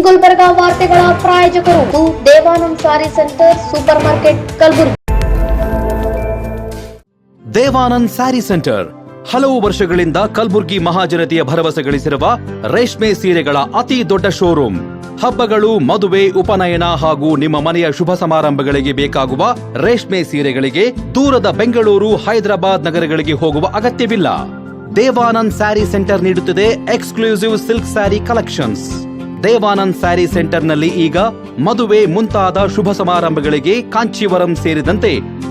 ಗುಲ್ಬರ್ಗ ವಾರ್ತೆಗಳ ಪ್ರಾಯೋಜಕರು Devanand sari centre super market Kalaburagi. Devanand sari centre ಹಲವು ವರ್ಷಗಳಿಂದ ಕಲಬುರಗಿ ಮಹಾಜನತೆಯ ಭರವಸೆ ಗಳಿಸಿರುವ ರೇಷ್ಮೆ ಸೀರೆಗಳ ಅತಿ ದೊಡ್ಡ ಶೋರೂಮ್. ಹಬ್ಬಗಳು, ಮದುವೆ, ಉಪನಯನ ಹಾಗೂ ನಿಮ್ಮ ಮನೆಯ ಶುಭ ಸಮಾರಂಭಗಳಿಗೆ ಬೇಕಾಗುವ ರೇಷ್ಮೆ ಸೀರೆಗಳಿಗೆ ದೂರದ ಬೆಂಗಳೂರು, ಹೈದರಾಬಾದ್ ನಗರಗಳಿಗೆ ಹೋಗುವ ಅಗತ್ಯವಿಲ್ಲ. ದೇವಾನಂದ್ ಸ್ಯಾರಿ ಸೆಂಟರ್ ನೀಡುತ್ತಿದೆ exclusive silk sari collections. Devanand sari ಸೆಂಟರ್ನಲ್ಲಿ ಈಗ ಮದುವೆ ಮುಂತಾದ ಶುಭ ಸಮಾರಂಭಗಳಿಗೆ ಕಾಂಚೀವರಂ ಸೇರಿದಂತೆ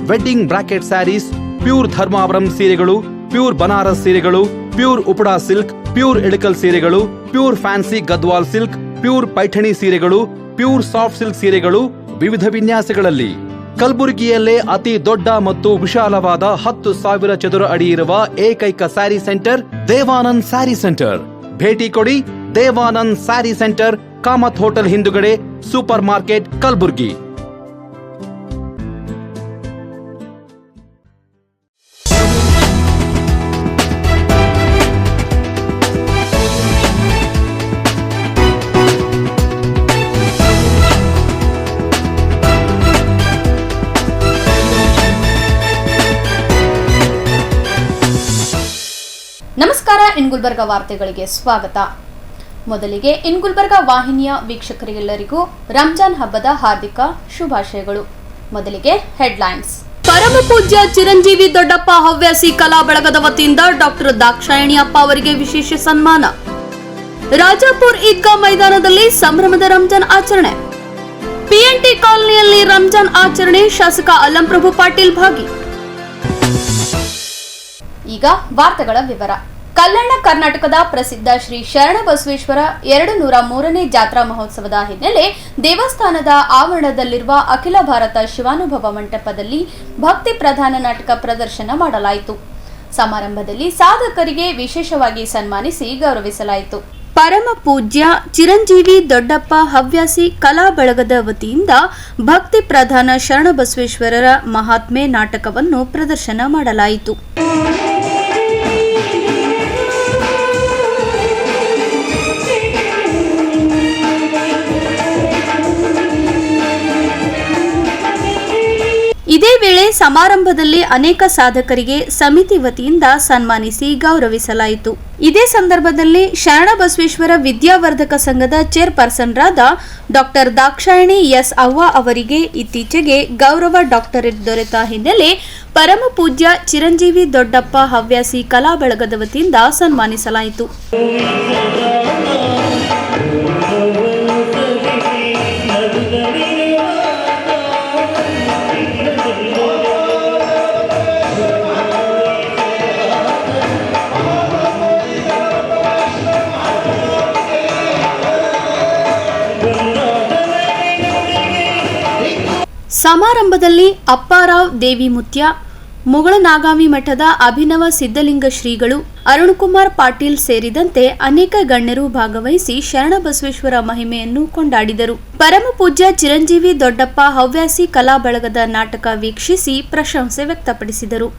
wedding brocade saris, pure Dharmavaram ಸೀರೆಗಳು, ಪ್ಯೂರ್ ಬನಾರಸ್ ಸೀರೆಗಳು, pure Uppada silk, pure Ilkal ಸೀರೆಗಳು, pure fancy Gadwal silk, pure Paithani ಸೀರೆಗಳು, ಪ್ಯೂರ್ ಸಾಫ್ಟ್ ಸಿಲ್ಕ್ ಸೀರೆಗಳು ವಿವಿಧ ವಿನ್ಯಾಸಗಳಲ್ಲಿ. ಕಲಬುರಗಿಯಲ್ಲೇ ಅತಿ ದೊಡ್ಡ ಮತ್ತು ವಿಶಾಲವಾದ 10,000 ಚದುರ ಅಡಿ ಇರುವ ಏಕೈಕ sari centre Devanand sari centre. ಭೇಟಿ ಕೊಡಿ. Devanand sari centre, Kamath hotel ಹಿಂದುಗಡೆ, ಸೂಪರ್ ಮಾರ್ಕೆಟ್, ಕಲಬುರಗಿ. ನಮಸ್ಕಾರ. ಇನ್ ಗುಲ್ಬರ್ಗ ವಾರ್ತೆಗಳಿಗೆ ಸ್ವಾಗತ. ಮೊದಲಿಗೆ ಇನ್ ಗುಲ್ಬರ್ಗ ವಾಹಿನಿಯ ವೀಕ್ಷಕರಿಗೆಲ್ಲರಿಗೂ ರಂಜಾನ್ ಹಬ್ಬದ ಹಾರ್ದಿಕ ಶುಭಾಶಯಗಳು. ಮೊದಲಿಗೆ ಹೆಡ್ಲೈನ್ಸ್. ಪರಮ ಪೂಜ್ಯ ಚಿರಂಜೀವಿ ದೊಡ್ಡಪ್ಪ ಹವ್ಯಾಸಿ ಕಲಾ ಬಳಗದ ವತಿಯಿಂದ ಡಾಕ್ಟರ್ ದಾಕ್ಷಾಯಣಿ ಅಪ್ಪ ಅವರಿಗೆ ವಿಶೇಷ ಸನ್ಮಾನ. ರಾಜಾಪುರ್ ಈದ್ಗಾ ಮೈದಾನದಲ್ಲಿ ಸಂಭ್ರಮದ ರಂಜಾನ್ ಆಚರಣೆ. ಪಿಎನ್ಟಿ ಕಾಲೋನಿಯಲ್ಲಿ ರಂಜಾನ್ ಆಚರಣೆ, ಶಾಸಕ ಅಲ್ಲಂಪ್ರಭು ಪಾಟೀಲ್ ಭಾಗಿ. ಈಗ ವಾರ್ತೆಗಳ ವಿವರ. ಕಲ್ಯಾಣ ಕರ್ನಾಟಕದ ಪ್ರಸಿದ್ಧ ಶ್ರೀ ಶರಣಬಸವೇಶ್ವರ 203ನೇ ಜಾತ್ರಾ ಮಹೋತ್ಸವದ ಹಿನ್ನೆಲೆ ದೇವಸ್ಥಾನದ ಆವರಣದಲ್ಲಿರುವ ಅಖಿಲ ಭಾರತ ಶಿವಾನುಭವ ಮಂಟಪದಲ್ಲಿ ಭಕ್ತಿ ಪ್ರಧಾನ ನಾಟಕ ಪ್ರದರ್ಶನ ಮಾಡಲಾಯಿತು. ಸಮಾರಂಭದಲ್ಲಿ ಸಾಧಕರಿಗೆ ವಿಶೇಷವಾಗಿ ಸನ್ಮಾನಿಸಿ ಗೌರವಿಸಲಾಯಿತು. ಪರಮ ಪೂಜ್ಯ ಚಿರಂಜೀವಿ ದೊಡ್ಡಪ್ಪ ಹವ್ಯಾಸಿ ಕಲಾ ಬಳಗದ ವತಿಯಿಂದ ಭಕ್ತಿ ಪ್ರಧಾನ ಶರಣಬಸವೇಶ್ವರರ ಮಹಾತ್ಮೆ ನಾಟಕವನ್ನು ಪ್ರದರ್ಶನ ಮಾಡಲಾಯಿತು. ಇದೇ ವೇಳೆ ಸಮಾರಂಭದಲ್ಲಿ ಅನೇಕ ಸಾಧಕರಿಗೆ ಸಮಿತಿ ವತಿಯಿಂದ ಸನ್ಮಾನಿಸಿ ಗೌರವಿಸಲಾಯಿತು. ಇದೇ ಸಂದರ್ಭದಲ್ಲಿ ಶರಣಬಸವೇಶ್ವರ ವಿದ್ಯಾವರ್ಧಕ ಸಂಘದ ಚೇರ್ಪರ್ಸನ್ ರಾದ ಡಾಕ್ಟರ್ ದಾಕ್ಷಾಯಣಿ ಎಸ್ ಅವ್ವ ಅವರಿಗೆ ಇತ್ತೀಚೆಗೆ ಗೌರವ ಡಾಕ್ಟರೇಟ್ ದೊರೆತ ಹಿನ್ನೆಲೆ ಪರಮ ಪೂಜ್ಯ ಚಿರಂಜೀವಿ ದೊಡ್ಡಪ್ಪ ಹವ್ಯಾಸಿ ಕಲಾ ಬಳಗದ ವತಿಯಿಂದ ಸನ್ಮಾನಿಸಲಾಯಿತು. ಸಮಾರಂಭದಲ್ಲಿ ಅಪ್ಪಾರಾವ್ ದೇವಿಮುತ್ಯ, ಮುಗಳನಾಗಾವಿ ಮಠದ ಅಭಿನವ ಸಿದ್ದಲಿಂಗ ಶ್ರೀಗಳು, ಅರುಣಕುಮಾರ್ ಪಾಟೀಲ್ ಸೇರಿದಂತೆ ಅನೇಕ ಗಣ್ಯರು ಭಾಗವಹಿಸಿ ಶರಣಬಸವೇಶ್ವರ ಮಹಿಮೆಯನ್ನು ಕೊಂಡಾಡಿದರು. ಪರಮ ಪೂಜ್ಯ ಚಿರಂಜೀವಿ ದೊಡ್ಡಪ್ಪ ಹವ್ಯಾಸಿ ಕಲಾ ಬಳಗದ ನಾಟಕ ವೀಕ್ಷಿಸಿ ಪ್ರಶಂಸೆ ವ್ಯಕ್ತಪಡಿಸಿದರು.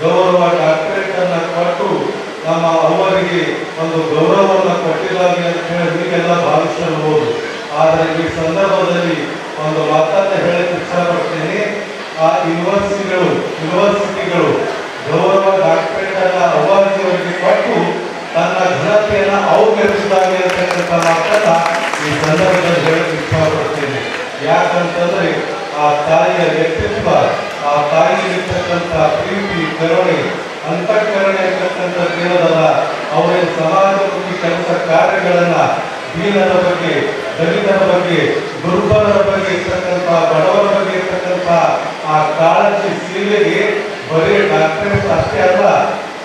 ಗೌರವ ಡಾಕ್ಟರೇಟ್ ಅನ್ನು ಕೊಟ್ಟು ನಮ್ಮ ಅವರಿಗೆ ಒಂದು ಗೌರವವನ್ನು ಕೊಟ್ಟಿದ್ದಾರೆ ಅಂತ ಹೇಳಿ ನೀವೆಲ್ಲ ಭಾವಿಸಬಹುದು. ಆದರೆ ಈ ಸಂದರ್ಭದಲ್ಲಿ ಒಂದು ಮಾತನ್ನು ಹೇಳಕ್ಕೆ ಇಷ್ಟಪಡ್ತೇನೆ. ಆ ಯೂನಿವರ್ಸಿಟಿಗಳು ಗೌರವ ಡಾಕ್ಟರೇಟ್ ಅನ್ನು ಅವರಿಗೆ ಕೊಟ್ಟು ತನ್ನ ಘನತೆಯನ್ನು ಅವಗಣಿಸಿದ್ದಾರೆ ಅಂತಕ್ಕಂಥ ಮಾತನ್ನ ಈ ಸಂದರ್ಭದಲ್ಲಿ ಹೇಳಕ್ಕೆ ಇಷ್ಟಪಡ್ತೇನೆ. ಯಾಕಂತಂದ್ರೆ ಆ ತಾಯಿಯ ವ್ಯಕ್ತಿತ್ವ, ಆ ತಾಯಿಯಲ್ಲಿರ್ತಕ್ಕಂಥ ಪ್ರೀತಿ, ಕರುಣೆ, ಅಂತಃಕರಣೆ ಅಂತಕ್ಕಂಥದ್ದು ಏನದಲ್ಲ, ಅವರ ಸಮಾಜಮುಖಿ ಕೆಲಸ ಕಾರ್ಯಗಳನ್ನ ದೀನರ ಬಗ್ಗೆ, ದಲಿತರ ಬಗ್ಗೆ, ದುರ್ಬಲರ ಬಗ್ಗೆ ಇರ್ತಕ್ಕಂಥ, ಬಡವರ ಬಗ್ಗೆ ಇರ್ತಕ್ಕಂಥ ಆ ಕಾಳಜಿ ಸೇವೆಗೆ ಬರೀ ಡಾಕ್ಟರೇಟ್ ಅಷ್ಟೇ ಅಲ್ಲ,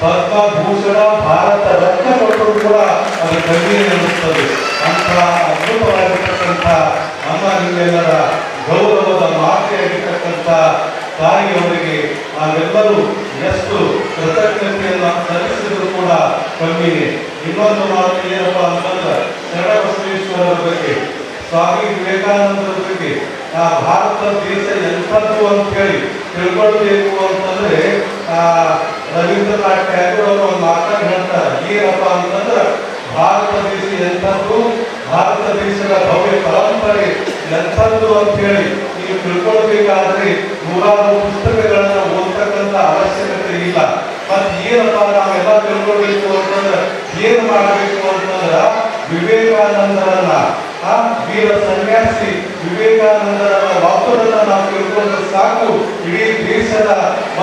ಪದ್ಮಭೂಷಣ, ಭಾರತ ರತ್ನ ಕೊಟ್ಟರು ಕೂಡ ಅದು ಕಡಿಮೆ ಅನ್ನಿಸ್ತದೆ. ಅಂತ ಅದ್ಭುತವಾಗಿರ್ತಕ್ಕಂಥ ನಮ್ಮ ನಿಮ್ಮೆಲ್ಲರ ಗೌರವದ ಮಾತೆಯಾಗಿರ್ತಕ್ಕಂಥ ತಾಯಿಯವರಿಗೆ ನಾವೆಲ್ಲರೂ ಎಷ್ಟು ಕೃತಜ್ಞತೆಯನ್ನು ಸಲ್ಲಿಸಿದ್ರು ಕೂಡ ಕಮ್ಮಿನೇ. ಇನ್ನೊಂದು ಮಾತು ಏನಪ್ಪ ಅಂತಂದ್ರೆ ಶರಣಬಸವೇಶ್ವರರ ಬಗ್ಗೆ, ಸ್ವಾಮಿ ವಿವೇಕಾನಂದರ ಬಗ್ಗೆ ಭಾರತ ದೇಶ ಎಂಥದ್ದು ಅಂತ ಹೇಳಿ ತಿಳ್ಕೊಳ್ಬೇಕು ಅಂತಂದ್ರೆ ರವೀಂದ್ರನಾಥ್ ಟ್ಯಾಗೋರ್ ಅವರು ಒಂದು ಮಾತನ್ನು ಹೇಳ್ತಾರೆ. ಏನಪ್ಪ ಅಂತಂದ್ರೆ ಭಾರತ ದೇಶ ಎಂಥದ್ದು, ಭಾರತ ದೇಶದ ಭವ್ಯ ಪರಂಪರೆ ಎಂಥದ್ದು ಅಂತ ಹೇಳಿ ನೀವು ತಿಳ್ಕೊಳ್ಬೇಕಾದ್ರೆ ನೂರಾರು ಪುಸ್ತಕಗಳನ್ನ ಓದ್ತಕ್ಕಂಥ ಅವಶ್ಯಕತೆ ಇಲ್ಲ. ಮತ್ತೆ ಏನಪ್ಪ ನಾವೆಲ್ಲ ತಿಳ್ಕೊಳ್ಬೇಕು ಅಂತಂದ್ರೆ ಏನು ಮಾಡಬೇಕು ಅಂತಂದ್ರ ವಿವೇಕಾನಂದರನ್ನ ವೀರ ಸನ್ಯಾಸಿ ವಿವೇಕಾನಂದರನ್ನ ಒಬ್ಬರನ್ನ ನಾವು ತಿಳ್ಕೊಂಡ್ರೆ ಸಾಕು, ಇಡೀ ದೇಶದ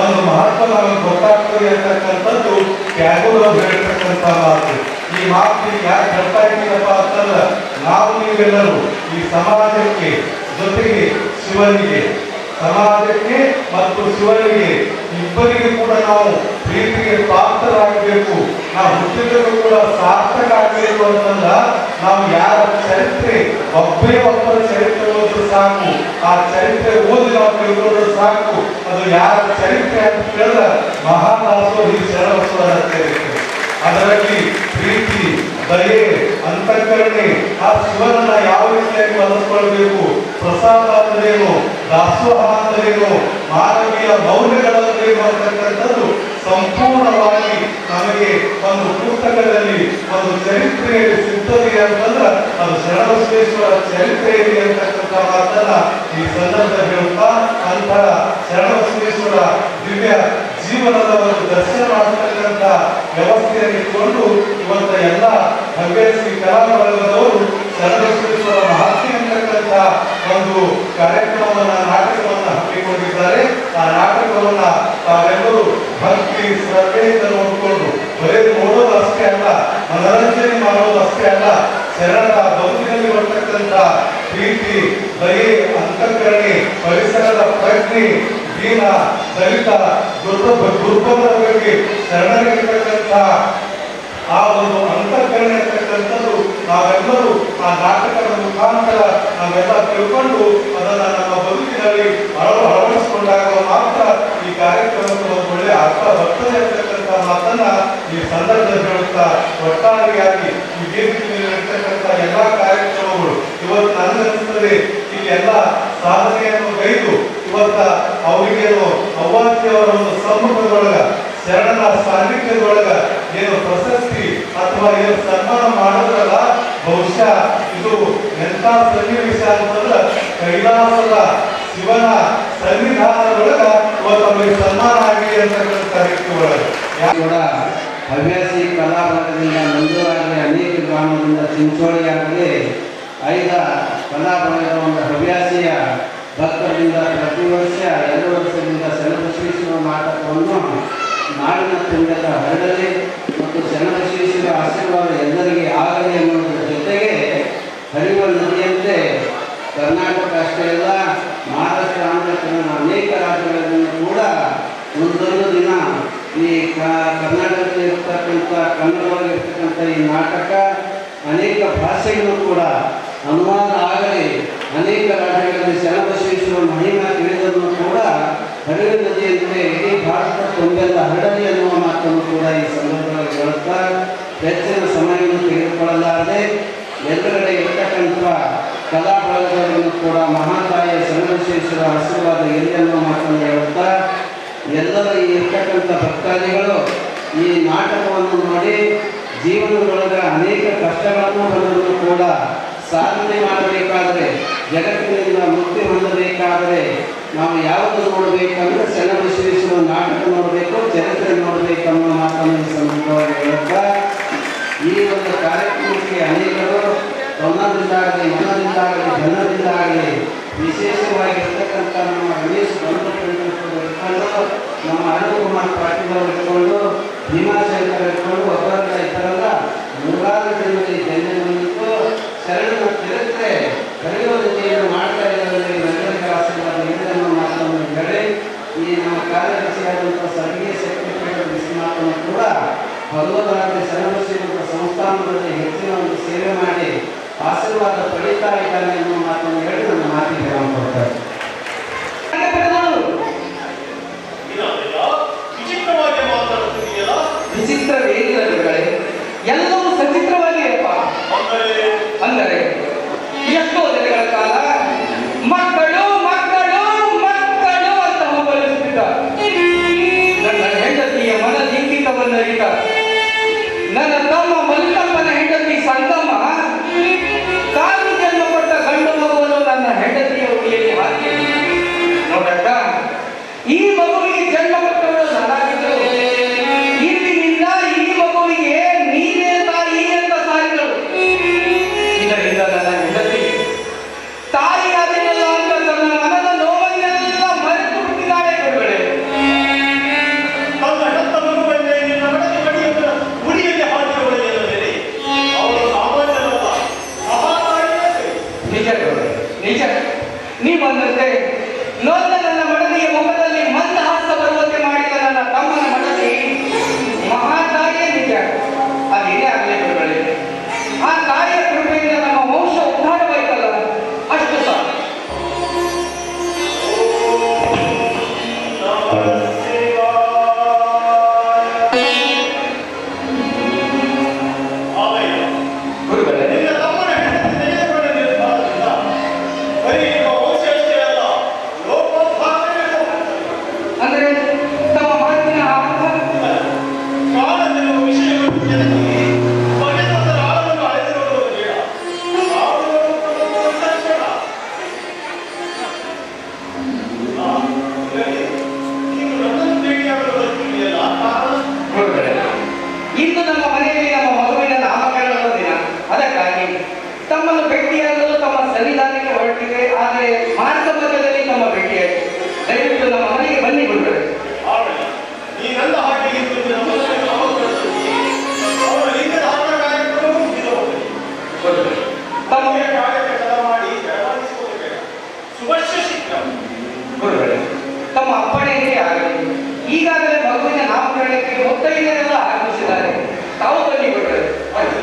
ಒಂದು ಮಹತ್ವ ನಮಗೆ ಗೊತ್ತಾಗ್ತದೆ ಅಂತಕ್ಕಂಥದ್ದು ಟ್ಯಾಗೋರ್ ಅವರು ಹೇಳ್ತಕ್ಕಂಥ ಮಾತು. ಈ ಮಾತು ಯಾಕೆ ಹೇಳ್ತಾ ಇದ್ದೀನಪ್ಪ ಅಂತಂದ್ರೆ ನಾವು ನೀವೆಲ್ಲರೂ ಈ ಸಮಾಜಕ್ಕೆ ಜೊತೆಗೆ ಶಿವನಿಗೆ, ಸಮಾಜಕ್ಕೆ ಮತ್ತು ಶಿವನಿಗೆ ಇಬ್ಬರಿಗೆ ಕೂಡ ನಾವು ಪ್ರೀತಿಗೆ ಪಾತ್ರರಾಗಬೇಕು. ನಾವು ಹುಟ್ಟಿದರೂ ಕೂಡ ಸಾರ್ಥಕ ಆಗಬೇಕು ಅಂತಂದ್ರ ನಾವು ಯಾರ ಚರಿತ್ರೆ ಒಬ್ಬರ ಚರಿತ್ರೆ ಓದಿದ್ರೆ ಸಾಕು, ಆ ಚರಿತ್ರೆ ಓದಿ ನಾವು ತಿಳ್ಕೊಂಡ್ರೆ ಸಾಕು. ಅದು ಯಾರ ಚರಿತ್ರೆ ಅಂತ ಕೇಳಿದ್ರೆ ಮಹಾದಾಸೋಹಿ ಶರಣಬಸವರ ಚರಿತ್ರೆ. ಅದರಲ್ಲಿ ಪ್ರೀತಿ, ದಯೆ, ಅಂತಃಕರಣೆ, ಆ ಶಿವನನ್ನ ಯಾವ ರೀತಿಯಾಗಿ ಬಳಸ್ಕೊಳ್ಬೇಕು, ಪ್ರಸಾದ ಅಂದ್ರೇನು, ದಾಸೋಹ ಅಂದ್ರೇನು, ಮಾನವೀಯ ಮೌಲ್ಯಗಳಂದ್ರೇನು ಅಂತಕ್ಕಂಥದ್ದು ಸಂಪೂರ್ಣವಾಗಿ ನಮಗೆ ಒಂದು ಪುಸ್ತಕದಲ್ಲಿ ಒಂದು ಚರಿತ್ರೆಯಲ್ಲಿ ಸಿಗ್ತದೆ ಅಂತಂದ್ರೆ ಅದು ಶರಣಬಸವೇಶ್ವರ ಚರಿತ್ರೆ ಇದೆ ಅಂತಕ್ಕಂಥ ಮಾತನ್ನ ಈ ಸಂದರ್ಭದಲ್ಲಿ ಹೇಳ್ತಾ, ಅಂತಹ ಶರಣಬಸವೇಶ್ವರ ದಿವ್ಯ ಜೀವನದ ಒಂದು ದರ್ಶನ ಮಾಡತಕ್ಕಂಥ ವ್ಯವಸ್ಥೆಯನ್ನು ಇಟ್ಕೊಂಡು ಇವತ್ತ ಎಲ್ಲ ಹವ್ಯಾಸಿ ಕಲಾವಿದರವರು ಶರಣಬಸವೇಶ್ವರ ಮಹಾತ್ಮೆ ಅಂತಕ್ಕಂಥ ಒಂದು ಕಾರ್ಯಕ್ರಮವನ್ನ, ನಾಟಕವನ್ನ ಹಮ್ಮಿಕೊಂಡಿದ್ದಾರೆ. ಆ ನಾಟಕವನ್ನ ತಾವೆಲ್ಲರೂ ಭಕ್ತಿ ಶ್ರದ್ಧೆಯಿಂದ ನೋಡಿಕೊಂಡು ಬರೀ ನೋಡೋದು ಅಷ್ಟೇ ಅಲ್ಲ, ಮನರಂಜನೆ ಮಾಡೋದು ಅಷ್ಟೇ ಅಲ್ಲ, ಶರಣರ ಬದುಕಿನಲ್ಲಿ ಬರ್ತಕ್ಕಂಥ ಪ್ರೀತಿ, ದಯೆ, ಅಂತಃಕರಣೆ, ಪರಿಸರದ ಪ್ರಜ್ಞೆ, ದೀನ, ದಲಿತ, ದುರ್ಬಲರ ಬಗ್ಗೆ ಶರಣರಿರ್ತಕ್ಕಂಥ ಆ ಒಂದು ಅಂತಃಕರಣೆ ಅಂತಕ್ಕಂಥದ್ದು ನಾವೆಲ್ಲರೂ ಆ ನಾಟಕದ ಮುಖಾಂತರ ನಾವೆಲ್ಲ ತಿಳ್ಕೊಂಡು ಅದನ್ನ ನಮ್ಮ ಬದುಕಿನಲ್ಲಿ ಅಳವಡಿಸಿಕೊಂಡಾಗ ಮಾತ್ರ ಈ ಕಾರ್ಯಕ್ರಮಕ್ಕೆ ಒಂದು ಒಳ್ಳೆ ಅರ್ಥ ಬರ್ತದೆ ಅಂತಕ್ಕಂಥ ಮಾತನ್ನ ಈ ಸಂದರ್ಭದಲ್ಲಿ ಹೇಳುತ್ತಾ, ಒಟ್ಟಾರೆಯಾಗಿ ಈ ವೇದಿಕೆಯಲ್ಲಿ ಇರ್ತಕ್ಕಂಥ ಎಲ್ಲಾ ಕಾರ್ಯಕ್ರಮಗಳು ಇವತ್ತು ನನಗನ್ನಿಸ್ತದೆ ಈ ಎಲ್ಲ ಸಾಧನೆಯನ್ನು ಗೈದು ಇವತ್ತ ಅವರಿಗೇನು ಅವ್ವಾಜಿಯವರ ಒಂದು ಸಮ್ಮುಖದೊಳಗ ಶರಣನ ಸಾನ್ನಿಧ್ಯದೊಳಗ ಏನು ಪ್ರಶಸ್ತಿ ಅಥವಾ ಏನು ಸನ್ಮಾನ ಮಾಡೋದ್ರಲ್ಲ, ಬಹುಶಃ ಇದು ಎಂಥ ಸನ್ನಿವೇಶ ಅಂತಂದ್ರೆ ಕೈಲಾಸದ ಶಿವನ ಸನ್ನಿಧಾನದೊಳಗ ಇವತ್ತು ಅವರಿಗೆ ಸನ್ಮಾನ ಆಗಿದೆ ಅಂತಕ್ಕಂಥ ರೀತಿ ಒಳಗೆ ಕೂಡ ಹವ್ಯಾಸಿ ಕಲಾಭಾಗದಿಂದ ಮಂಜೂರಾಗಲಿ, ಅನೇಕ ಗ್ರಾಮದಿಂದ ಚಿಂಚೋಳಿಯಾಗಲಿ ಐದ ಕಲಾಭಾಗದ ಒಂದು ಹವ್ಯಾಸಿಯ ಭಕ್ತರಿಂದ ಪ್ರತಿ ವರ್ಷ 2 ವರ್ಷದಿಂದ ಶರಣಬಸವೇಶ್ವರ ನಾಟಕವನ್ನು ನಾಡಿನ ತುಂಡದ ಹರಡಲಿ ಮತ್ತು ಶರಣಬಸವೇಶ್ವರ ಆಶೀರ್ವಾದ ಎಲ್ಲರಿಗೆ ಆಗಲಿ ಎನ್ನುವುದರ ಜೊತೆಗೆ ಹರಿಯುವ ನದಿಯಂತೆ ಕರ್ನಾಟಕ ಅಷ್ಟೇ ಅಲ್ಲ, ಮಹಾರಾಷ್ಟ್ರ, ಆಂಧ್ರ, ತೆಲಂಗಾಣ ಅನೇಕ ರಾಜ್ಯಗಳಿಂದ ಕೂಡ ಒಂದೊಂದು ದಿನ ಈ ಕರ್ನಾಟಕದಲ್ಲಿ ಇರ್ತಕ್ಕಂಥ ಕನ್ನಡವಾಗಿ ಇರ್ತಕ್ಕಂಥ ಈ ನಾಟಕ ಅನೇಕ ಭಾಷೆಗಳು ಕೂಡ ಅನುವಾದ ಆಗಲಿ, ಅನೇಕ ರಾಜ್ಯಗಳಲ್ಲಿ ಶರಣಬಸವೇಶ್ವರ ಮಹಿಮೆ ತಿಳಿದನ್ನು ಕೂಡ ಹರಿಯುವ ನದಿಯಂತೆ ಇಡೀ ಭಾರತ ತುಂಬೆಲ್ಲ ಹರಡಲಿ ಎನ್ನುವ ಮಾತನ್ನು ಕೂಡ ಈ ಸಂದರ್ಭದಲ್ಲಿ ಹೇಳುತ್ತಾ, ಹೆಚ್ಚಿನ ಸಮಯವನ್ನು ತೆಗೆದುಕೊಳ್ಳಲಾರದೆ ಎಲ್ಲೆಡೆ ಇರ್ತಕ್ಕಂಥ ಕಲಾ ಬಳಗದವರನ್ನು ಕೂಡ ಮಹಾತಾಯಿಯ ಶರಣಬಸವೇಶ್ವರ ಆಶೀರ್ವಾದ ಎಲ್ಲಿ ಅನ್ನುವ ಮಾತನ್ನು ಹೇಳುತ್ತಾ, ಎಲ್ಲರ ಈ ಇರ್ತಕ್ಕಂಥ ಭಕ್ತಾದಿಗಳು ಈ ನಾಟಕವನ್ನು ನೋಡಿ ಜೀವನದೊಳಗೆ ಅನೇಕ ಕಷ್ಟಗಳನ್ನು ಬಂದರೂ ಕೂಡ ಸಾಧನೆ ಮಾಡಬೇಕಾದರೆ, ಜಗತ್ತಿನಿಂದ ಮುಕ್ತಿ ಹೊಂದಬೇಕಾದರೆ ನಾವು ಯಾವುದು ನೋಡಬೇಕಂದ್ರೆ ಶರಣಬಸವೇಶ್ವರ ನಾಟಕ ನೋಡಬೇಕು, ಚರಿತ್ರೆ ನೋಡಬೇಕನ್ನೋ ಮಾತನ್ನು ಸಂದರ್ಭವಾಗಿ ಹೇಳುತ್ತಾ, ಈ ಒಂದು ಕಾರ್ಯಕ್ರಮಕ್ಕೆ ಅನೇಕರು ತನ್ನದಿಂದಾಗಲಿ, ಮನದಿಂದಾಗಲಿ, ಧನದಿಂದಾಗಲಿ ವಿಶೇಷವಾಗಿರ್ತಕ್ಕಂಥ ನಮ್ಮ ರಮೇಶ್ ಇಟ್ಕೊಂಡು, ನಮ್ಮ ಅರುಣಕುಮಾರ್ ಪಾಟೀಲ್ ಅವರು ಇಟ್ಕೊಂಡು, ಭೀಮಾಶಂಕರ್ ಇಟ್ಕೊಂಡು, ಒಬ್ಬರ ಇತರಲ್ಲ ನೂರಾರು ಜನರಲ್ಲಿ ಜನನಿತ್ತು ಶರಣನ ಚರಿತ್ರೆ ಹರಿಯುವ ನದಿಯನ್ನು ಮಾಡ್ತಾ ಇರೋದ್ರಲ್ಲಿ ನಗರಿಗೆ ಆಶೀರ್ವಾದ ಇದನ್ನು ಮಾತನ್ನು ಹೇಳಿ, ಈ ನಮ್ಮ ಕಾರ್ಯದರ್ಶಿಯಾದಂಥ ಸರ್ಗೀಯ ಸೆಕ್ರೆಟರಿ ವಿಶ್ವನಾಥನ್ನು ಕೂಡ ಭಗವದ್ರಾತ್ರಿ ಶರಣಬಸವೇಶ್ವರ ಸಂಸ್ಥಾನದಲ್ಲಿ ಹೆಚ್ಚಿನ ಒಂದು ಸೇವೆ ಮಾಡಿ ಆಶೀರ್ವಾದ ಪಡೀತಾ ಇದ್ದಾನೆ ಎನ್ನುವ ಮಾತನ್ನು ಹೇಳಿ ನನ್ನ ಮಾತಿಗೆ ವಿರಾಮ ಕೊಡ್ತಾರೆ. ವಿಚಿತ್ರವೇನಿರಲಿಗಳೇ, ಎಲ್ಲವೂ ಸಚಿತ್ರವಾಗಿಯಪ್ಪ. ಅಂದರೆ ಎಷ್ಟೋ ದಿನಗಳ ಕಾಲ ಮಕ್ಕಳು ನಿಜ, ನೀ ಬಂದಂತೆ ನೊಂದ ನನ್ನ ಮಡದಿಯ ಮುಖದಲ್ಲಿ ಮಂದಹಾಸ ಬರುವಂತೆ ಮಾಡಿದ ನನ್ನ ತಮ್ಮನ ಮಡದಿ ಮಹಾತಾಯಿಯೇ ನಿಜ. ಅದೇನೇ ಆಗಲಿ ಗುರುಗಳೇ, ಆ ತಾಯಿಯ ಕೃಪೆಯಿಂದ ನಮ್ಮ ವಂಶ ಉದ್ಧಾರವಾಯ್ತಲ್ಲ, ಅಷ್ಟು ಸಾಕು. ಇಂದು ನಮ್ಮ ಮನೆಯಲ್ಲಿ ನಮ್ಮ ಮಗುವಿನ ನಾಮಕರಣದ ದಿನ. ಅದಕ್ಕಾಗಿ ತಮ್ಮನ್ನು ಭೇಟಿಯಾಗಲು ತಮ್ಮ ಸನ್ನಿಧಾನಕ್ಕೆ ಹೊರಟಿದೆ. ಆದರೆ ಮಾರ್ಗ ಮಧ್ಯದಲ್ಲಿ ತಮ್ಮ ಭೇಟಿಯಾಗಿ ದಯವಿಟ್ಟು ನಮ್ಮ ಮನೆಗೆ ಬನ್ನಿ ಗುರುಗಳೇ. ನೀನೆಲ್ಲ ಹಾಗೆ ತಮಗೆ ಗುರುಗಳೇ, ತಮ್ಮ ಅಪ್ಪಣೆಯೇ ಆಗಲಿ. ಈಗಾಗಲೇ ಮಗುವಿನ ನಾಮಕರಣಕ್ಕೆ ಮುತ್ತೈದೆಯರೆಲ್ಲ ಆಗಮಿಸಿದ್ದಾರೆ. ತಾವು ಬನ್ನಿ ಗುರುಗಳೇ, ಬನ್ನಿ.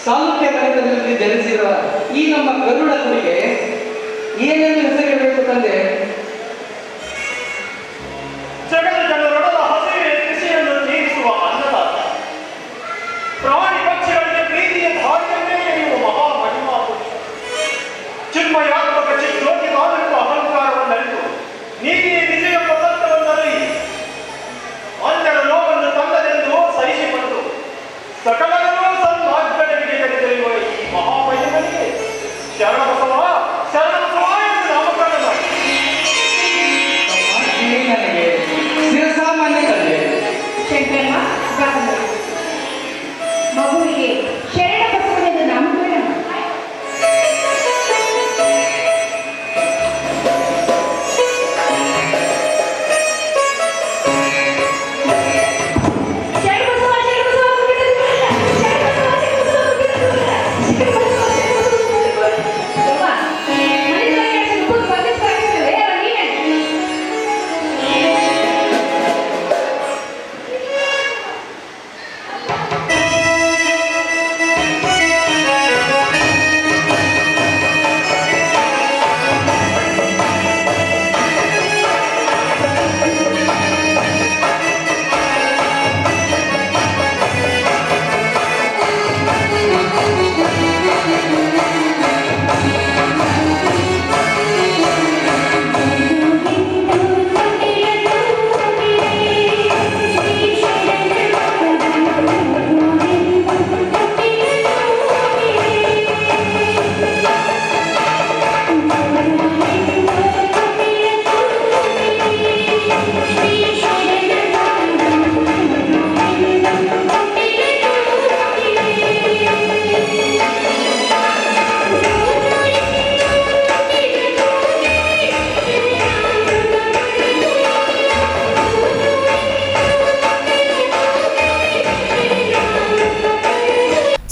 ಸಾಮರ್ಥ್ಯದಲ್ಲಿ ಜನಿಸಿರುವ ಈ ನಮ್ಮ ಗರುಡ ಕುರಿಗೆ ಏನೇನು ಹೆಸರಿಡಬೇಕು ತಂದೆ? ಜಗದ ಜನರೊಡಲ ಹಸಿವೆ ಕೃಷಿಯನ್ನು ನೀರಿಸುವ ಅನ್ನದಾತ, ಪ್ರಾಣಿ ಪಕ್ಷಿಗಳಿಗೆ ಪ್ರೀತಿಯ ಭಾಗ್ಯವೇ ಎನ್ನುವ ಮಹಾ ಮಹಿಮಾ ಪುರುಷ, ಚಿನ್ಮಯಾತ್ಮಕ ಚಿಜ್ಯೋತಿ ಮಾದರಿಕ ಅಹಂಕಾರವನ್ನರಿತು ನೀತಿಯ ವಿಜಯವೆಂಬ ತತ್ವವನ್ನರಿಯಿ ಅಂಜನ ನೋವನ್ನು ತಂದದೆಂದು ಸಹಿಸಿಕೊಂಡು ಸಕಲರನ್ನೂ ಸನ್ಮಾರ್ಗದೆಡೆಗೆ ಕರೆದೊಯ್ಯುವ ಈ ಮಹಾಮಹಿಮನಿಗೆ ಶರಣಬಸವ ಶರಣಬಸವ ಎಂದು ನಾಮಕರಣ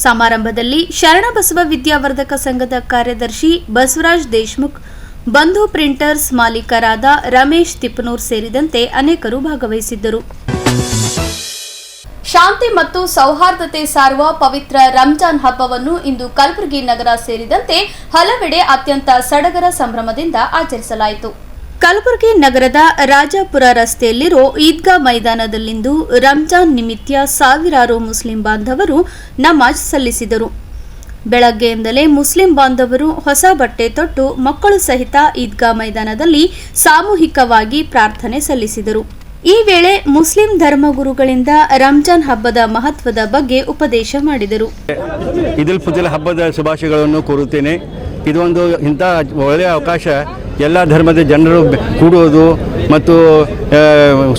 ಸಮಾರಂಭದಲ್ಲಿ ಶರಣಬಸವ ವಿದ್ಯಾವರ್ಧಕ ಸಂಘದ ಕಾರ್ಯದರ್ಶಿ ಬಸವರಾಜ್ ದೇಶ್ಮುಖ್, ಬಂಧು ಪ್ರಿಂಟರ್ಸ್ ಮಾಲೀಕರಾದ ರಮೇಶ್ ತಿಪ್ಪನೂರ್ ಸೇರಿದಂತೆ ಅನೇಕರು ಭಾಗವಹಿಸಿದ್ದರು. ಶಾಂತಿ ಮತ್ತು ಸೌಹಾರ್ದತೆ ಸಾರುವ ಪವಿತ್ರ ರಂಜಾನ್ ಹಬ್ಬವನ್ನು ಇಂದು ಕಲಬುರಗಿ ನಗರ ಸೇರಿದಂತೆ ಹಲವೆಡೆ ಅತ್ಯಂತ ಸಡಗರ ಸಂಭ್ರಮದಿಂದ ಆಚರಿಸಲಾಯಿತು. ಕಲಬುರಗಿ ನಗರದ ರಾಜಾಪುರ ರಸ್ತೆಯಲ್ಲಿರೋ ಈದ್ಗಾ ಮೈದಾನದಲ್ಲಿಂದು ರಂಜಾನ್ ನಿಮಿತ್ತ ಸಾವಿರಾರು ಮುಸ್ಲಿಂ ಬಾಂಧವರು ನಮಾಜ್ ಸಲ್ಲಿಸಿದರು. ಬೆಳಗ್ಗೆಯಿಂದಲೇ ಮುಸ್ಲಿಂ ಬಾಂಧವರು ಹೊಸ ಬಟ್ಟೆ ತೊಟ್ಟು ಮಕ್ಕಳು ಸಹಿತ ಈದ್ಗಾ ಮೈದಾನದಲ್ಲಿ ಸಾಮೂಹಿಕವಾಗಿ ಪ್ರಾರ್ಥನೆ ಸಲ್ಲಿಸಿದರು. ಈ ವೇಳೆ ಮುಸ್ಲಿಂ ಧರ್ಮಗುರುಗಳಿಂದ ರಂಜಾನ್ ಹಬ್ಬದ ಮಹತ್ವದ ಬಗ್ಗೆ ಉಪದೇಶ ಮಾಡಿದರು. ಈದ್ ಫಿತರ್ ಹಬ್ಬದ ಶುಭಾಶಯಗಳನ್ನು ಕೋರುತ್ತೇನೆ. ಇದೊಂದು ಇಂಥ ಒಳ್ಳೆಯ ಅವಕಾಶ. ಎಲ್ಲ ಧರ್ಮದ ಜನರು ಕೂಡುವುದು ಮತ್ತು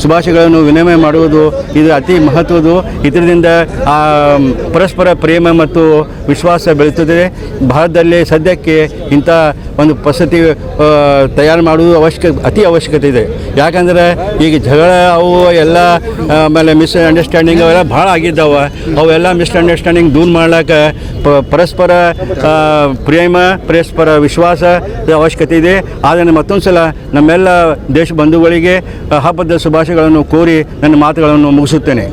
ಶುಭಾಶಯಗಳನ್ನು ವಿನಿಮಯ ಮಾಡುವುದು ಇದು ಅತಿ ಮಹತ್ವದ್ದು. ಇದರಿಂದ ಪರಸ್ಪರ ಪ್ರೇಮ ಮತ್ತು ವಿಶ್ವಾಸ ಬೆಳೆಯುತ್ತದೆ. ಭಾರತದಲ್ಲಿ ಸದ್ಯಕ್ಕೆ ಇಂಥ ಒಂದು ವಸತಿ ತಯಾರು ಮಾಡುವುದು ಅತಿ ಅವಶ್ಯಕತೆ ಇದೆ. ಯಾಕಂದರೆ ಈಗ ಜಗಳ ಅವು ಎಲ್ಲ ಆಮೇಲೆ ಮಿಸ್ಅಂಡರ್ಸ್ಟ್ಯಾಂಡಿಂಗ್ ಅವೆಲ್ಲ ಭಾಳ ಆಗಿದ್ದಾವೆ. ಅವೆಲ್ಲ ಮಿಸ್ಅಂಡರ್ಸ್ಟ್ಯಾಂಡಿಂಗ್ ದೂರ ಮಾಡ್ಲಿಕ್ಕೆ ಪರಸ್ಪರ ಪ್ರೇಮ, ಪರಸ್ಪರ ವಿಶ್ವಾಸ ಅವಶ್ಯಕತೆ ಇದೆ. ಆದರೆ ಮತ್ತೊಂದು ಸಲ ನಮ್ಮೆಲ್ಲ ದೇಶ ಬಂಧುಗಳಿಗೆ ಹಬ್ಬದ ಶುಭಾಶಯಗಳನ್ನು ಕೋರಿ ನನ್ನ ಮಾತುಗಳನ್ನು ಮುಗಿಸುತ್ತೇನೆ.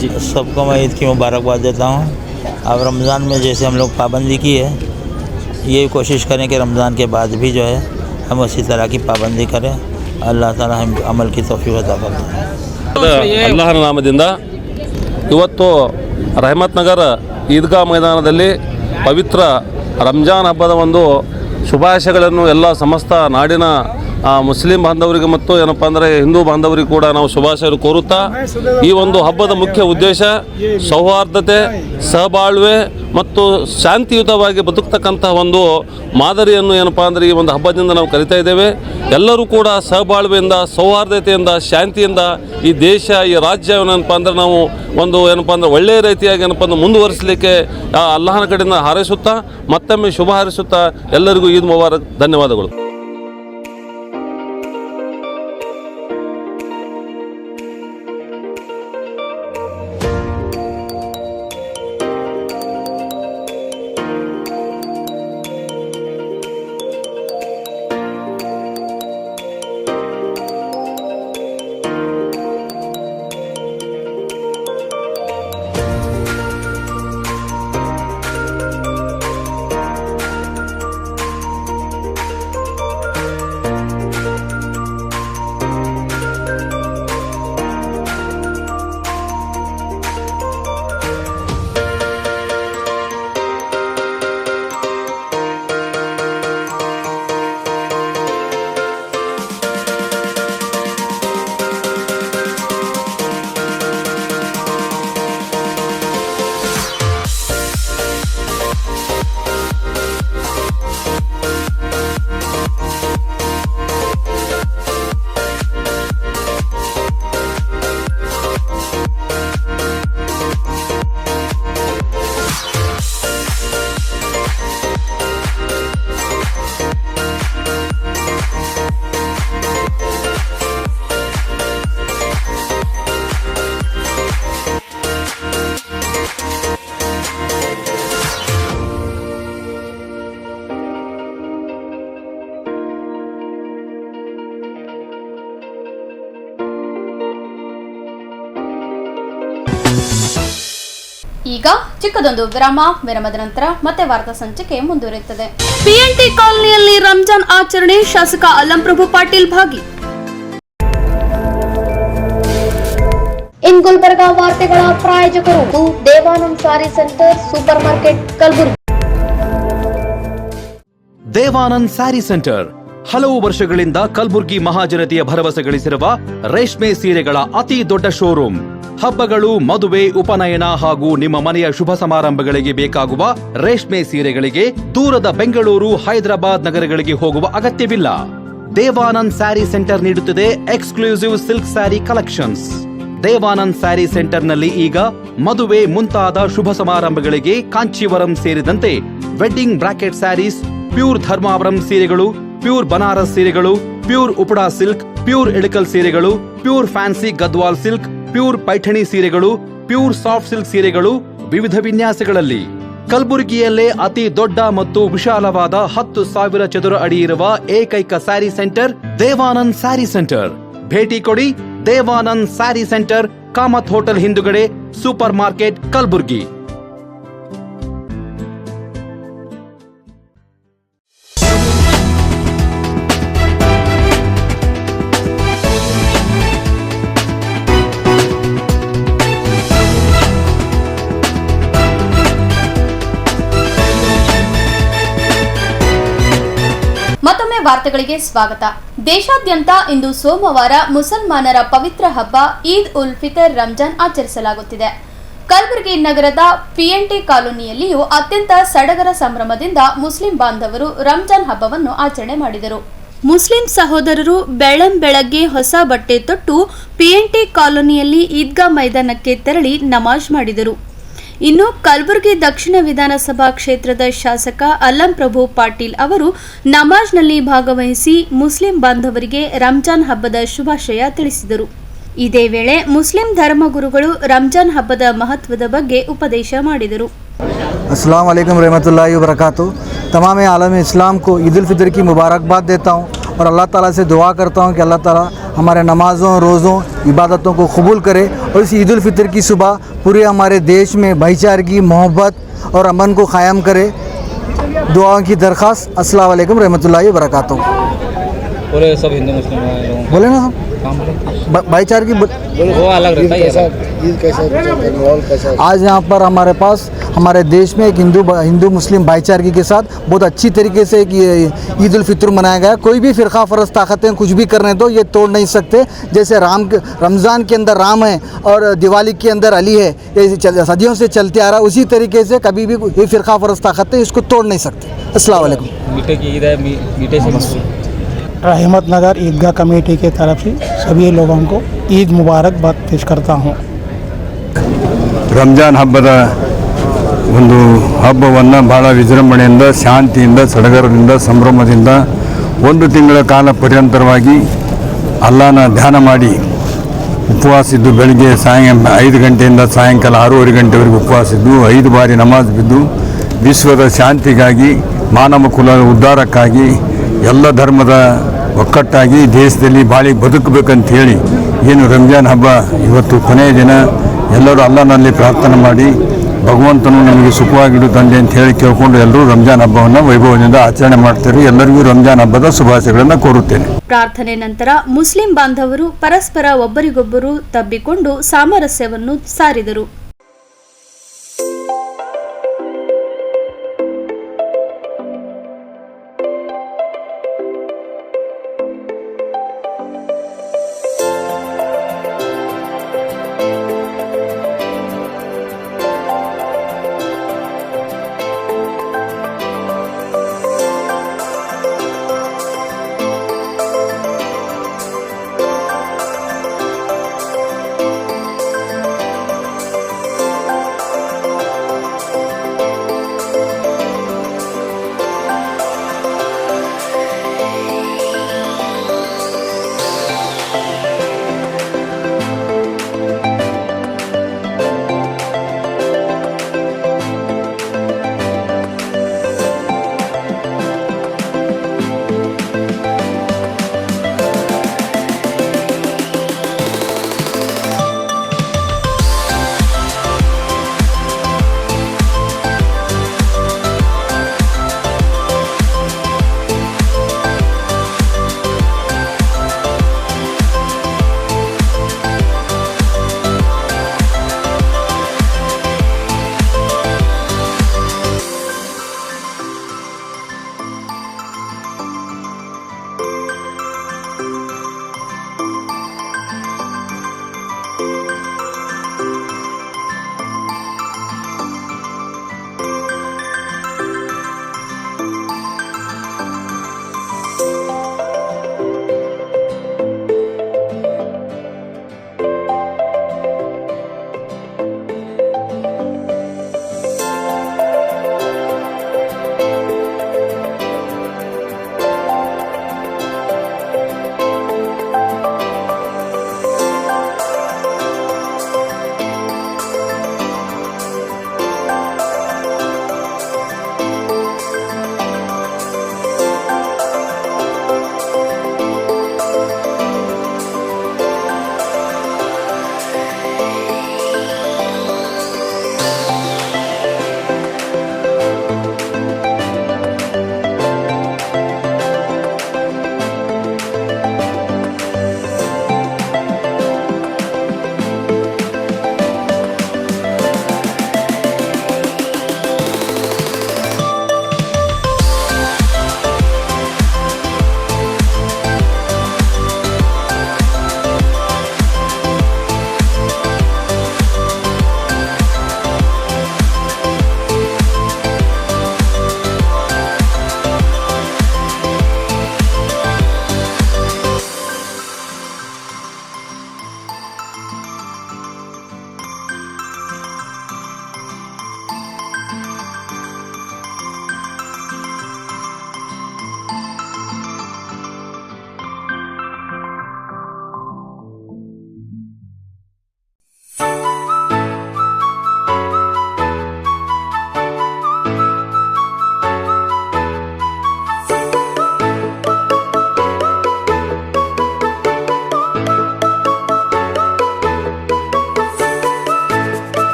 जी, सबको मैं ईद की मुबारकबाद देता हूँ. अब रमज़ान में जैसे हम लोग पाबंदी की है, ये कोशिश करें कि रमज़ान के बाद भी जो है हम उसी तरह की पाबंदी करें. अल्लाह ताला हम अमल की तौफीक अता फरमाए. ಅಲ್ಲಾಹನ ನಾಮದಿಂದ ಇವತ್ತು ರಹಮತ್ ನಗರ ಈದ್ಗಾ ಮೈದಾನದಲ್ಲಿ ಪವಿತ್ರ ರಂಜಾನ್ ಹಬ್ಬದ ಒಂದು ಶುಭಾಶಯಗಳನ್ನು ಎಲ್ಲ ಸಮಸ್ತ ನಾಡಿನ ಮುಸ್ಲಿಂ ಬಾಂಧವರಿಗೆ ಮತ್ತು ಏನಪ್ಪ ಅಂದರೆ ಹಿಂದೂ ಬಾಂಧವರಿಗೆ ಕೂಡ ನಾವು ಶುಭಾಶಯ ಕೋರುತ್ತಾ, ಈ ಒಂದು ಹಬ್ಬದ ಮುಖ್ಯ ಉದ್ದೇಶ ಸೌಹಾರ್ದತೆ, ಸಹಬಾಳ್ವೆ ಮತ್ತು ಶಾಂತಿಯುತವಾಗಿ ಬದುಕ್ತಕ್ಕಂಥ ಒಂದು ಮಾದರಿಯನ್ನು ಏನಪ್ಪ ಅಂದರೆ ಈ ಒಂದು ಹಬ್ಬದಿಂದ ನಾವು ಕಲಿತಾ ಇದ್ದೇವೆ. ಎಲ್ಲರೂ ಕೂಡ ಸಹಬಾಳ್ವೆಯಿಂದ, ಸೌಹಾರ್ದತೆಯಿಂದ, ಶಾಂತಿಯಿಂದ ಈ ದೇಶ, ಈ ರಾಜ್ಯ ಏನಪ್ಪ ಅಂದರೆ ನಾವು ಒಂದು ಏನಪ್ಪ ಅಂದರೆ ಒಳ್ಳೆಯ ರೀತಿಯಾಗಿ ಏನಪ್ಪ ಅಂದ್ರೆ ಮುಂದುವರಿಸಲಿಕ್ಕೆ ಅಲ್ಲಾಹನ ಕಡೆಯಿಂದ ಹಾರೈಸುತ್ತಾ ಮತ್ತೊಮ್ಮೆ ಶುಭ ಹಾರೈಸುತ್ತಾ ಎಲ್ಲರಿಗೂ ಈದ್ ಮುಬಾರಕ್. ಧನ್ಯವಾದಗಳು. ಈಗ ಚಿಕ್ಕದೊಂದು ವಿರಾಮದ ನಂತರ ಮತ್ತೆ ವಾರ್ತಾ ಸಂಚಿಕೆ ಮುಂದುವರಿಯುತ್ತದೆ. ಪಿಎನ್ಟಿ ಕಾಲನಿಯಲ್ಲಿ ರಂಜಾನ್ ಆಚರಣೆ, ಶಾಸಕ ಅಲ್ಲಂಪ್ರಭು ಪಾಟೀಲ್ ಭಾಗಿ. ಇನ್ ಗುಲ್ಬರ್ಗಾ ವಾರ್ತೆಗಳ ಪ್ರಾಯೋಜಕರು Devanand sari centre, super market, Kalaburagi. Devanand sari centre ಹಲವು ವರ್ಷಗಳಿಂದ ಕಲಬುರ್ಗಿ ಮಹಾಜನತೆಯ ಭರವಸೆ ಗಳಿಸಿರುವ ರೇಷ್ಮೆ ಸೀರೆಗಳ ಅತಿ ದೊಡ್ಡ ಶೋರೂಮ್. ಹಬ್ಬಗಳು, ಮದುವೆ, ಉಪನಯನ ಹಾಗೂ ನಿಮ್ಮ ಮನೆಯ ಶುಭ ಸಮಾರಂಭಗಳಿಗೆ ಬೇಕಾಗುವ ರೇಷ್ಮೆ ಸೀರೆಗಳಿಗೆ ದೂರದ ಬೆಂಗಳೂರು, ಹೈದರಾಬಾದ್ ನಗರಗಳಿಗೆ ಹೋಗುವ ಅಗತ್ಯವಿಲ್ಲ. ದೇವಾನಂದ್ ಸ್ಯಾರಿ ಸೆಂಟರ್ ನೀಡುತ್ತಿದೆ exclusive silk sari collections. Devanand sari ಸೆಂಟರ್ನಲ್ಲಿ ಈಗ ಮದುವೆ ಮುಂತಾದ ಶುಭ ಸಮಾರಂಭಗಳಿಗೆ ಕಾಂಚೀವರಂ ಸೇರಿದಂತೆ wedding brocade saris, pure Dharmavaram ಸೀರೆಗಳು, ಪ್ಯೂರ್ ಬನಾರಸ್ ಸೀರೆಗಳು, pure Uppada silk, pure Ilkal ಸೀರೆಗಳು, pure fancy Gadwal silk, pure Paithani ಸೀರೆಗಳು, ಪ್ಯೂರ್ ಸಾಫ್ಟ್ ಸಿಲ್ಕ್ ಸೀರೆಗಳು ವಿವಿಧ ವಿನ್ಯಾಸಗಳಲ್ಲಿ. ಕಲಬುರಗಿಯಲ್ಲೇ ಅತಿ ದೊಡ್ಡ ಮತ್ತು ವಿಶಾಲವಾದ 10,000 ಚದುರ ಅಡಿ ಇರುವ ಏಕೈಕ sari centre Devanand sari centre. ಭೇಟಿ ಕೊಡಿ Devanand sari centre, Kamath hotel ಹಿಂದುಗಡೆ, ಸೂಪರ್ ಮಾರ್ಕೆಟ್, ಕಲಬುರಗಿ. ಮತ್ತೊಮ್ಮೆ ವಾರ್ತೆಗಳಿಗೆ ಸ್ವಾಗತ. ದೇಶಾದ್ಯಂತ ಇಂದು ಸೋಮವಾರ ಮುಸಲ್ಮಾನರ ಪವಿತ್ರ ಹಬ್ಬ ಈದ್ ಉಲ್ ಫಿತರ್ ರಂಜಾನ್ ಆಚರಿಸಲಾಗುತ್ತಿದೆ. ಕಲಬುರಗಿ ನಗರದ ಪಿಎನ್ಟಿ ಕಾಲೋನಿಯಲ್ಲಿಯೂ ಅತ್ಯಂತ ಸಡಗರ ಸಂಭ್ರಮದಿಂದ ಮುಸ್ಲಿಂ ಬಾಂಧವರು ರಂಜಾನ್ ಹಬ್ಬವನ್ನು ಆಚರಣೆ ಮಾಡಿದರು. ಮುಸ್ಲಿಂ ಸಹೋದರರು ಬೆಳ್ಳಂಬೆಳಗ್ಗೆ ಹೊಸ ಬಟ್ಟೆ ತೊಟ್ಟು ಪಿಎನ್ಟಿ ಕಾಲೋನಿಯಲ್ಲಿ ಈದ್ಗಾ ಮೈದಾನಕ್ಕೆ ತೆರಳಿ ನಮಾಜ್ ಮಾಡಿದರು. ಇನ್ನು ಕಲಬುರಗಿ ದಕ್ಷಿಣ ವಿಧಾನಸಭಾ ಕ್ಷೇತ್ರದ ಶಾಸಕ ಅಲ್ಲಂ ಪ್ರಭು ಪಾಟೀಲ್ ಅವರು ನಮಾಜ್ನಲ್ಲಿ ಭಾಗವಹಿಸಿ ಮುಸ್ಲಿಂ ಬಾಂಧವರಿಗೆ ರಂಜಾನ್ ಹಬ್ಬದ ಶುಭಾಶಯ ತಿಳಿಸಿದರು. ಇದೇ ವೇಳೆ ಮುಸ್ಲಿಂ ಧರ್ಮಗುರುಗಳು ರಂಜಾನ್ ಹಬ್ಬದ ಮಹತ್ವದ ಬಗ್ಗೆ ಉಪದೇಶ ಮಾಡಿದರು. अस्सलाम वालेकुम रहमतुल्लाहि व बरकातुहू। तमाम आलम इस्लाम को ईद उल फितर की मुबारकबाद देता हूँ और अल्लाह ताला से दुआ करता हूँ कि अल्लाह ताला हमारे नमाज़ों, रोज़ों, इबादतों को कबूल करे और इस ईद उल फितर की सुबह पूरे हमारे देश में भाईचारगी, मोहब्बत और अमन को क़ायम करे। दुआओं की दरख्वास्त। अस्सलाम वालेकुम रहमतुल्लाहि व बरकातुहू। पूरे सब हिंदू मुस्लिम लोग बोले ना सब भाईचारगी वो अलग रहता है। आज यहाँ पर हमारे पास हमारे देश में एक हिंदू मुस्लिम भाईचारगी के साथ बहुत अच्छी तरीके से ईद उल फितर मनाया गया। कोई भी फ़िरका फ़रस ताकतें कुछ भी करने दो, ये तोड़ नहीं सकते। जैसे रमज़ान के अंदर राम है और दिवाली के अंदर अली है, ये सदियों से चलते आ रहा है। उसी तरीके से कभी भी ये फ़िरका फ़रस ताकतें इसको तोड़ नहीं सकते। अस्सलाम वालेकुम। मीठे की ईद है, मीठे से रहमत नगर ईदगाह कमेटी की तरफ से सभी लोगों को ईद मुबारकबाद पेश करता हूँ। ರಂಜಾನ್ ಹಬ್ಬದ ಒಂದು ಹಬ್ಬವನ್ನು ಭಾಳ ವಿಜೃಂಭಣೆಯಿಂದ, ಶಾಂತಿಯಿಂದ, ಸಡಗರದಿಂದ, ಸಂಭ್ರಮದಿಂದ ಒಂದು ತಿಂಗಳ ಕಾಲ ಪರ್ಯಂತರವಾಗಿ ಅಲ್ಲಾನ ಧ್ಯಾನ ಮಾಡಿ ಉಪವಾಸಿದ್ದು, ಬೆಳಗ್ಗೆ 5 ಗಂಟೆಯಿಂದ ಸಾಯಂಕಾಲ 6:30 ಗಂಟೆವರೆಗೂ ಉಪವಾಸಿದ್ದು, 5 ಬಾರಿ ನಮಾಜ್ ಬಿದ್ದು, ವಿಶ್ವದ ಶಾಂತಿಗಾಗಿ, ಮಾನವ ಕುಲದ ಉದ್ಧಾರಕ್ಕಾಗಿ, ಎಲ್ಲ ಧರ್ಮದ ಒಕ್ಕಟ್ಟಾಗಿ ದೇಶದಲ್ಲಿ ಬಾಳಿ ಬದುಕಬೇಕಂತ ಹೇಳಿ ಏನು ರಂಜಾನ್ ಹಬ್ಬ ಇವತ್ತು ಕೊನೆಯ ದಿನ, ಎಲ್ಲರೂ ಅಲ್ಲಾಹನಲ್ಲಿ ಪ್ರಾರ್ಥನೆ ಮಾಡಿ ಭಗವಂತನು ನಮಗೆ ಸುಖವಾಗಿಡು ತಂದೆ ಅಂತ ಹೇಳಿ ಕೇಳಿಕೊಂಡು ಎಲ್ಲರೂ ರಂಜಾನ್ ಹಬ್ಬವನ್ನು ವೈಭವದಿಂದ ಆಚರಣೆ ಮಾಡ್ತಾರೆ. ಎಲ್ಲರಿಗೂ ರಂಜಾನ್ ಹಬ್ಬದ ಶುಭಾಶಯಗಳನ್ನು ಕೋರುತ್ತೇನೆ. ಪ್ರಾರ್ಥನೆ ನಂತರ ಮುಸ್ಲಿಂ ಬಾಂಧವರು ಪರಸ್ಪರ ಒಬ್ಬರಿಗೊಬ್ಬರು ತಬ್ಬಿಕೊಂಡು ಸಾಮರಸ್ಯವನ್ನು ಸಾರಿದರು.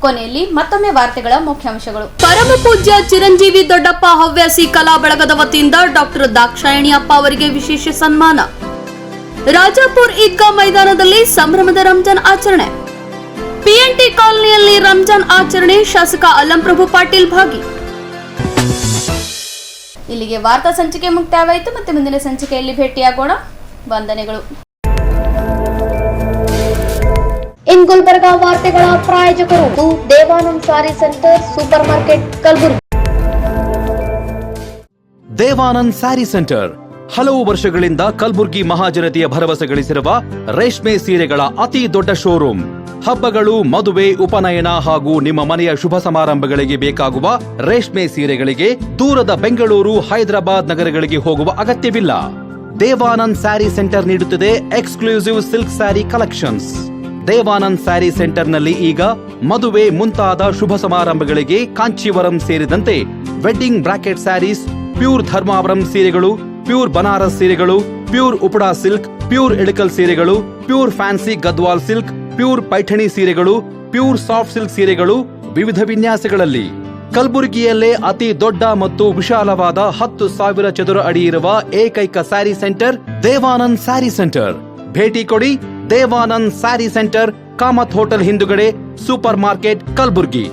ಕೊನೆಯಲ್ಲಿ ಮತ್ತೊಮ್ಮೆ ವಾರ್ತೆಗಳ ಮುಖ್ಯಾಂಶಗಳು. ಪರಮ ಪೂಜ್ಯ ಚಿರಂಜೀವಿ ದೊಡ್ಡಪ್ಪ ಹವ್ಯಾಸಿ ಕಲಾ ಬಳಗದ ವತಿಯಿಂದ ಡಾಕ್ಟರ್ ದಾಕ್ಷಾಯಣಿ ಅಪ್ಪ ಅವರಿಗೆ ವಿಶೇಷ ಸನ್ಮಾನ. ರಾಜಾಪುರ್ ಈದ್ಗಾ ಮೈದಾನದಲ್ಲಿ ಸಂಭ್ರಮದ ರಂಜಾನ್ ಆಚರಣೆ. ಪಿಎನ್ಟಿ ಕಾಲನಿಯಲ್ಲಿ ರಂಜಾನ್ ಆಚರಣೆ, ಶಾಸಕ ಅಲ್ಲಂಪ್ರಭು ಪಾಟೀಲ್ ಭಾಗಿ. ಇಲ್ಲಿಗೆ ವಾರ್ತಾ ಸಂಚಿಕೆ ಮುಕ್ತಾಯವಾಯಿತು. ಮತ್ತೆ ಮುಂದಿನ ಸಂಚಿಕೆಯಲ್ಲಿ ಭೇಟಿಯಾಗೋಣ. ವಂದನೆಗಳು. ಇನ್ ಗುಲ್ಬರ್ಗಾ ವಾರ್ತೆಗಳ ಪ್ರಾಯೋಜಕರು Devanand sari centre super market Kalaburagi. Devanand sari centre ಹಲವು ವರ್ಷಗಳಿಂದ ಕಲ್ಬುರ್ಗಿ ಮಹಾಜನತೆಯ ಭರವಸೆ ಗಳಿಸಿರುವ ರೇಷ್ಮೆ ಸೀರೆಗಳ ಅತಿ ದೊಡ್ಡ ಶೋರೂಮ್. ಹಬ್ಬಗಳು, ಮದುವೆ, ಉಪನಯನ ಹಾಗೂ ನಿಮ್ಮ ಮನೆಯ ಶುಭ ಸಮಾರಂಭಗಳಿಗೆ ಬೇಕಾಗುವ ರೇಷ್ಮೆ ಸೀರೆಗಳಿಗೆ ದೂರದ ಬೆಂಗಳೂರು, ಹೈದರಾಬಾದ್ ನಗರಗಳಿಗೆ ಹೋಗುವ ಅಗತ್ಯವಿಲ್ಲ. ದೇವಾನಂದ್ ಸ್ಯಾರಿ ಸೆಂಟರ್ ನೀಡುತ್ತಿದೆ exclusive silk sari collections. Devanand sari ಸೆಂಟರ್ನಲ್ಲಿ ಈಗ ಮದುವೆ ಮುಂತಾದ ಶುಭ ಸಮಾರಂಭಗಳಿಗೆ ಕಾಂಚೀವರಂ ಸೇರಿದಂತೆ wedding brocade saris, pure Dharmavaram ಸೀರೆಗಳು, ಪ್ಯೂರ್ ಬನಾರಸ್ ಸೀರೆಗಳು, pure Uppada silk, pure Ilkal ಸೀರೆಗಳು, pure fancy Gadwal silk, pure Paithani ಸೀರೆಗಳು, ಪ್ಯೂರ್ ಸಾಫ್ಟ್ ಸಿಲ್ಕ್ ಸೀರೆಗಳು ವಿವಿಧ ವಿನ್ಯಾಸಗಳಲ್ಲಿ. ಕಲಬುರಗಿಯಲ್ಲೇ ಅತಿ ದೊಡ್ಡ ಮತ್ತು ವಿಶಾಲವಾದ 10,000 ಚದುರ ಅಡಿ ಇರುವ ಏಕೈಕ sari centre Devanand sari centre. ಭೇಟಿ ಕೊಡಿ. Devanand sari centre, Kamath hotel ಹಿಂದುಗಡೆ, ಸೂಪರ್ ಮಾರ್ಕೆಟ್, ಕಲಬುರ್ಗಿ.